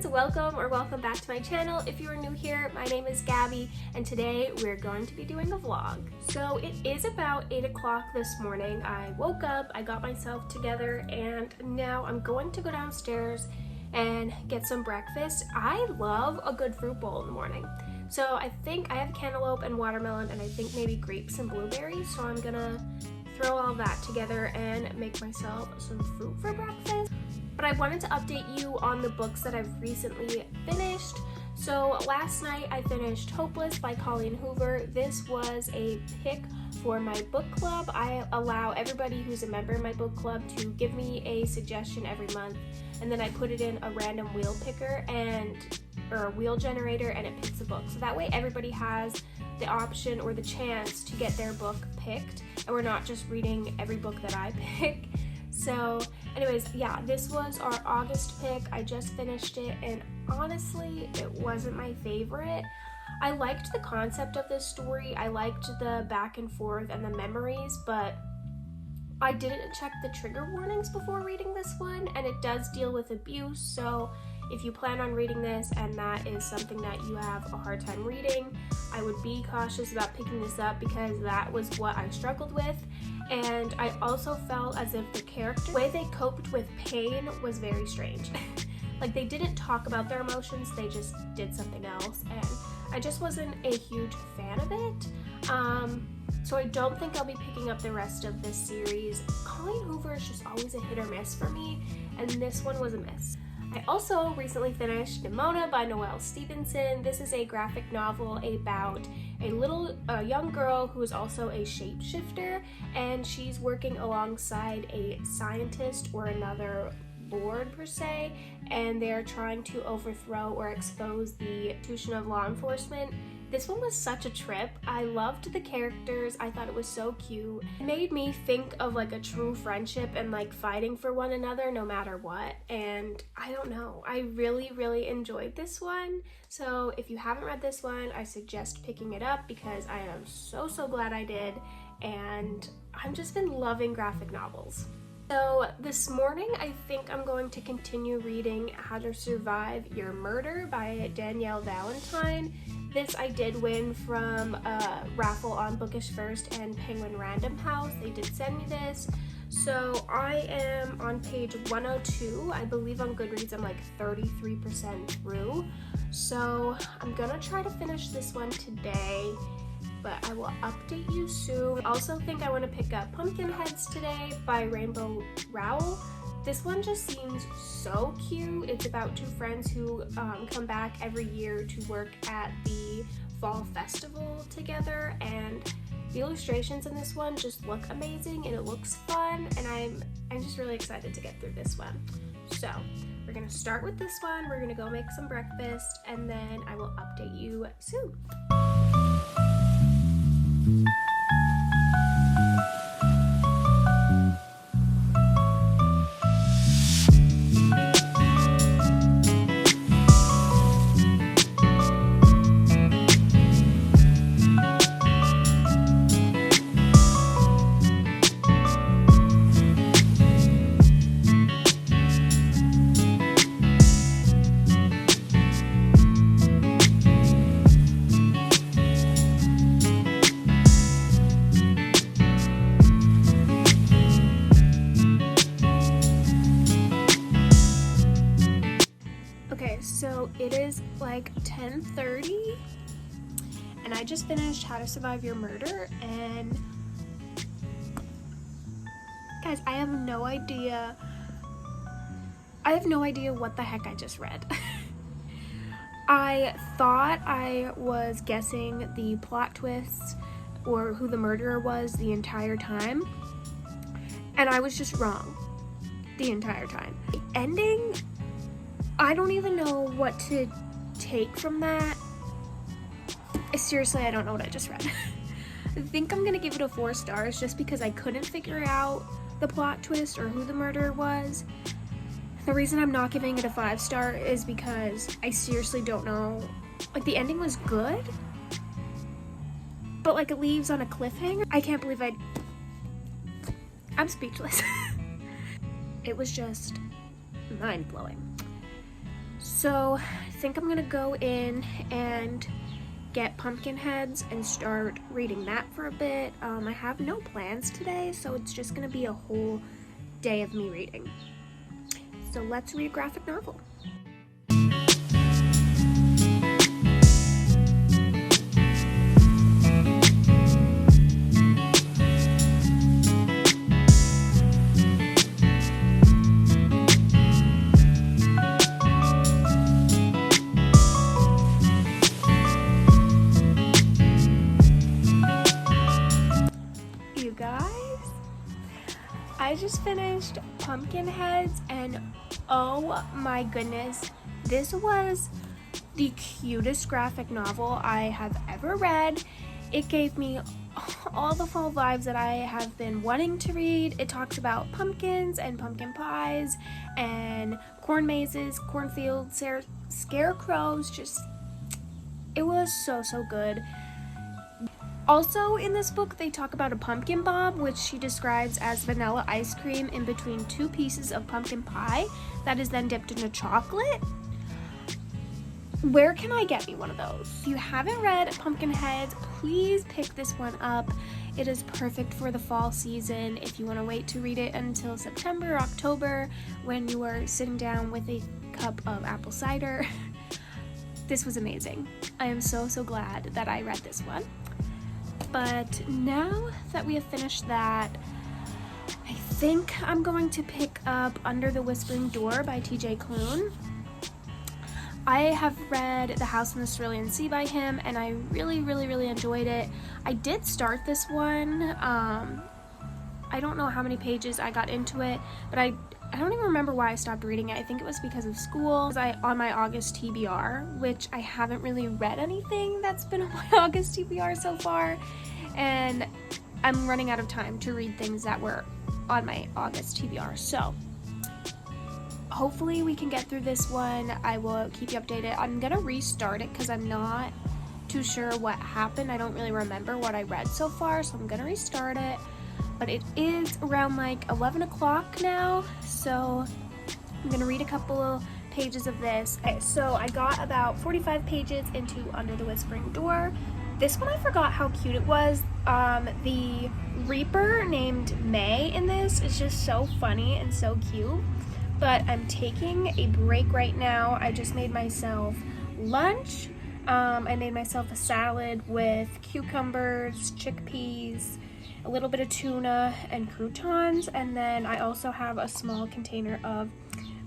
welcome back to my channel. If you are new here, my name is Gabby and today we're going to be doing a vlog. So it is about 8 o'clock this morning. I woke up, I got myself together, and now I'm going to go downstairs and get some breakfast. I love a good fruit bowl in the morning. So I think I have cantaloupe and watermelon and I think maybe grapes and blueberries. So I'm gonna throw all that together and make myself some fruit for breakfast. But I wanted to update you on the books that I've recently finished. So last night I finished Hopeless by Colleen Hoover. This was a pick for my book club. I allow everybody who's a member in my book club to give me a suggestion every month, and then I put it in a random wheel picker or a wheel generator, and it picks a book. So that way everybody has the option or the chance to get their book picked, and we're not just reading every book that I pick. So anyways, yeah, this was our August pick. I just finished it and honestly, it wasn't my favorite. I liked the concept of this story. I liked the back and forth and the memories, but I didn't check the trigger warnings before reading this one, and it does deal with abuse. So if you plan on reading this and that is something that you have a hard time reading, I would be cautious about picking this up because that was what I struggled with. And I also felt as if the way they coped with pain was very strange. Like, they didn't talk about their emotions, they just did something else, and I just wasn't a huge fan of it. So I don't think I'll be picking up the rest of this series. Colleen Hoover is just always a hit or miss for me, and this one was a miss. I also recently finished Nimona by Noelle Stevenson. This is a graphic novel about a young girl who is also a shapeshifter, and she's working alongside a scientist or another lord per se, and they're trying to overthrow or expose the institution of law enforcement. This one was such a trip. I loved the characters. I thought it was so cute. It made me think of like a true friendship and like fighting for one another no matter what. And I don't know, I really enjoyed this one. So if you haven't read this one, I suggest picking it up because I am so glad I did. And I've just been loving graphic novels. So this morning, I think I'm going to continue reading How to Survive Your Murder by Danielle Valentine. This I did win from a raffle on Bookish First and Penguin Random House. They did send me this. So I am on page 102. I believe on Goodreads I'm like 33% through. So I'm gonna try to finish this one today, but I will update you soon. I also think I want to pick up Pumpkinheads today by Rainbow Rowell. This one just seems so cute. It's about two friends who come back every year to work at the fall festival together, and the illustrations in this one just look amazing and it looks fun, and I'm just really excited to get through this one. So we're gonna start with this one, we're gonna go make some breakfast, and then I will update you soon. So it is like 10:30 and I just finished How to Survive Your Murder, and guys, I have no idea what the heck I just read. I thought I was guessing the plot twists or who the murderer was the entire time, and I was just wrong the entire time. The ending, I don't even know what to take from that. Seriously, I don't know what I just read. I think I'm gonna give it a 4 stars just because I couldn't figure out the plot twist or who the murderer was. The reason I'm not giving it a 5-star is because I seriously don't know. Like, the ending was good, but like it leaves on a cliffhanger. I can't believe I'm speechless. It was just mind-blowing. So I think I'm gonna go in and get Pumpkinheads and start reading that for a bit. I have no plans today, so it's just gonna be a whole day of me reading. So let's read a graphic novel. I just finished Pumpkinheads and oh my goodness, this was the cutest graphic novel I have ever read. It gave me all the fall vibes that I have been wanting to read. It talks about pumpkins and pumpkin pies and corn mazes, cornfields, scarecrows. Just, it was so good. Also in this book, they talk about a pumpkin bob, which she describes as vanilla ice cream in between two pieces of pumpkin pie that is then dipped into chocolate. Where can I get me one of those? If you haven't read Pumpkinheads, please pick this one up. It is perfect for the fall season. If you want to wait to read it until September or October when you are sitting down with a cup of apple cider. This was amazing. I am so glad that I read this one. But now that we have finished that, I think I'm going to pick up Under the Whispering Door by T.J. Klune. I have read The House in the Cerulean Sea by him, and I really enjoyed it. I did start this one. I don't know how many pages I got into it, but I don't even remember why I stopped reading it. I think it was because of school. On my August TBR, which I haven't really read anything that's been on my August TBR so far, and I'm running out of time to read things that were on my August TBR. So hopefully we can get through this one. I will keep you updated. I'm gonna restart it because I'm not too sure what happened. I don't really remember what I read so far, so I'm gonna restart it. But it is around like 11 o'clock now, so I'm gonna read a couple of pages of this. Okay, so I got about 45 pages into Under the Whispering Door. This one I forgot how cute it was. The Reaper named May in this is just so funny and so cute. But I'm taking a break right now. I just made myself lunch. I made myself a salad with cucumbers, chickpeas, a little bit of tuna and croutons, and then I also have a small container of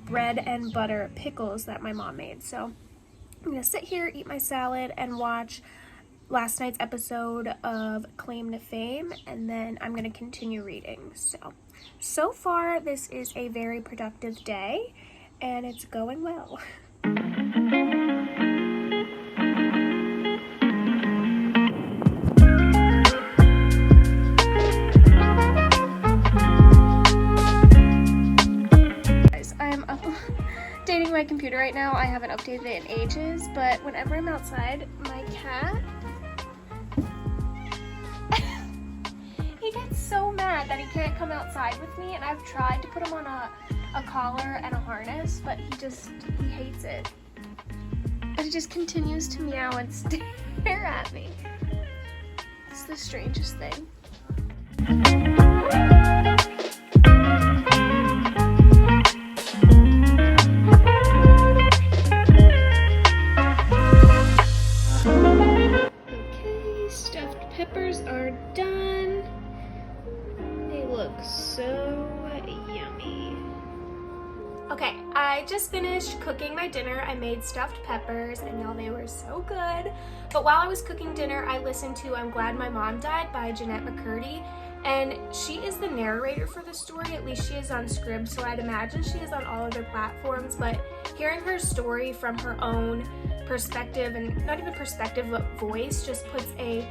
bread and butter pickles that my mom made. So I'm gonna sit here, eat my salad, and watch last night's episode of Claim to Fame, and then I'm gonna continue reading. So far this is a very productive day and it's going well. Updating my computer right now. I haven't updated it in ages, but whenever I'm outside, my cat, he gets so mad that he can't come outside with me, and I've tried to put him on a collar and a harness, but he hates it. But he just continues to meow and stare at me. It's the strangest thing. Peppers are done. They look so yummy. Okay, I just finished cooking my dinner. I made stuffed peppers, and y'all, they were so good. But while I was cooking dinner, I listened to I'm Glad My Mom Died by Jeanette McCurdy, and she is the narrator for the story. At least she is on Scribd, so I'd imagine she is on all other platforms, but hearing her story from her own perspective, and not even perspective, but voice, just puts a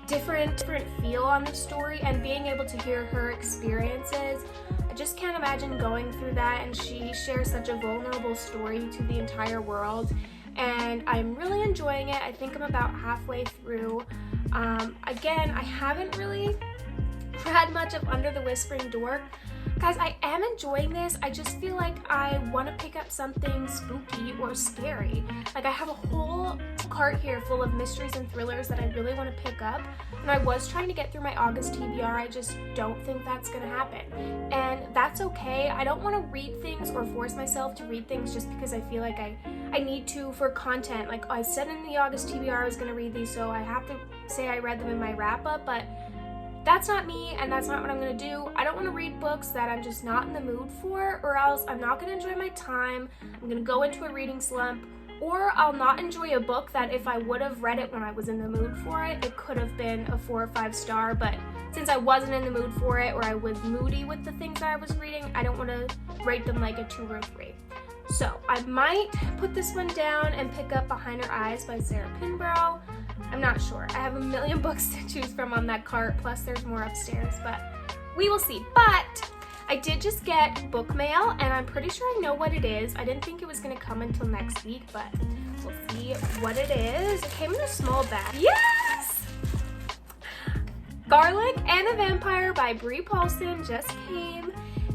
different feel on the story, and being able to hear her experiences, I just can't imagine going through that, and she shares such a vulnerable story to the entire world, and I'm really enjoying it. I think I'm about halfway through. Again, I haven't really read much of Under the Whispering Door. Guys, I am enjoying this. I just feel like I want to pick up something spooky or scary. Like, I have a whole cart here full of mysteries and thrillers that I really want to pick up, and I was trying to get through my August TBR. I just don't think that's gonna happen, and that's okay. I don't want to read things or force myself to read things just because I feel like I need to for content. Like, I said in the August TBR I was gonna read these, so I have to say I read them in my wrap-up, but that's not me, and that's not what I'm gonna do. I don't want to read books that I'm just not in the mood for, or else I'm not gonna enjoy my time. I'm gonna go into a reading slump, or I'll not enjoy a book that if I would have read it when I was in the mood for it, it could have been a 4 or 5 star, but since I wasn't in the mood for it, or I was moody with the things that I was reading, I don't want to rate them like a 2 or 3. So I might put this one down and pick up Behind Her Eyes by Sarah Pinborough. I'm not sure. I have a million books to choose from on that cart, plus there's more upstairs, but we will see. But I did just get book mail, and I'm pretty sure I know what it is. I didn't think it was going to come until next week, but we'll see what it is. It came in a small bag. Yes! Garlic and a Vampire by Brie Paulson just came.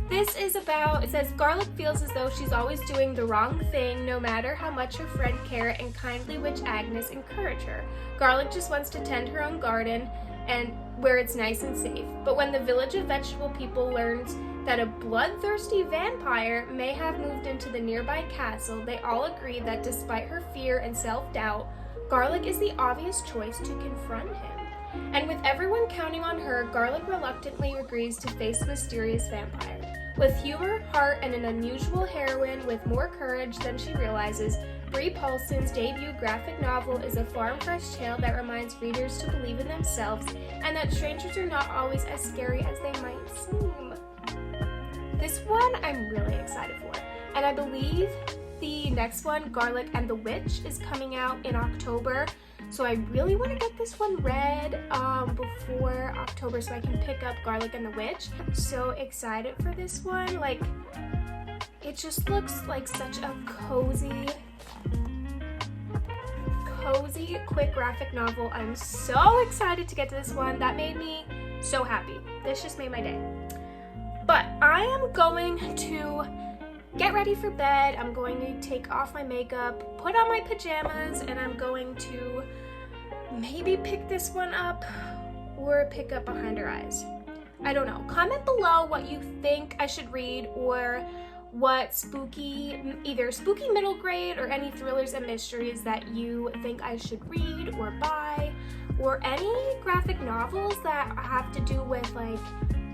This is about, it says, Garlic feels as though she's always doing the wrong thing, no matter how much her friend Carrot and kindly witch Agnes encourage her. Garlic just wants to tend her own garden and where it's nice and safe. But when the village of vegetable people learns that a bloodthirsty vampire may have moved into the nearby castle, they all agree that despite her fear and self-doubt, Garlic is the obvious choice to confront him. And with everyone counting on her, Garlic reluctantly agrees to face the mysterious vampire. With humor, heart, and an unusual heroine with more courage than she realizes, Brie Paulson's debut graphic novel is a farm-fresh tale that reminds readers to believe in themselves and that strangers are not always as scary as they might seem. This one I'm really excited for, and I believe the next one, Garlic and the Witch, is coming out in October. So I really want to get this one read before October so I can pick up Garlic and the Witch. I'm so excited for this one. Like, it just looks like such a cozy, quick graphic novel. I'm so excited to get to this one. That made me so happy. This just made my day. But I am going to get ready for bed. I'm going to take off my makeup, put on my pajamas, and I'm going to maybe pick this one up or pick up Behind Her Eyes. I don't know. Comment below what you think I should read, or what spooky, either spooky middle grade or any thrillers and mysteries that you think I should read or buy, or any graphic novels that have to do with like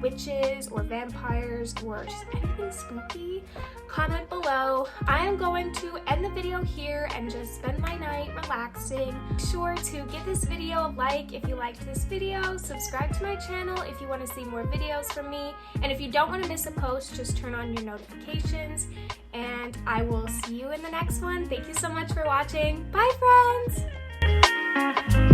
witches or vampires or just anything spooky. Comment below. I am going to end the video here and just spend my night relaxing. Be sure to give this video a like if you liked this video, subscribe to my channel if you want to see more videos from me, and if you don't want to miss a post, just turn on your notifications, and I will see you in the next one. Thank you so much for watching. Bye, friends!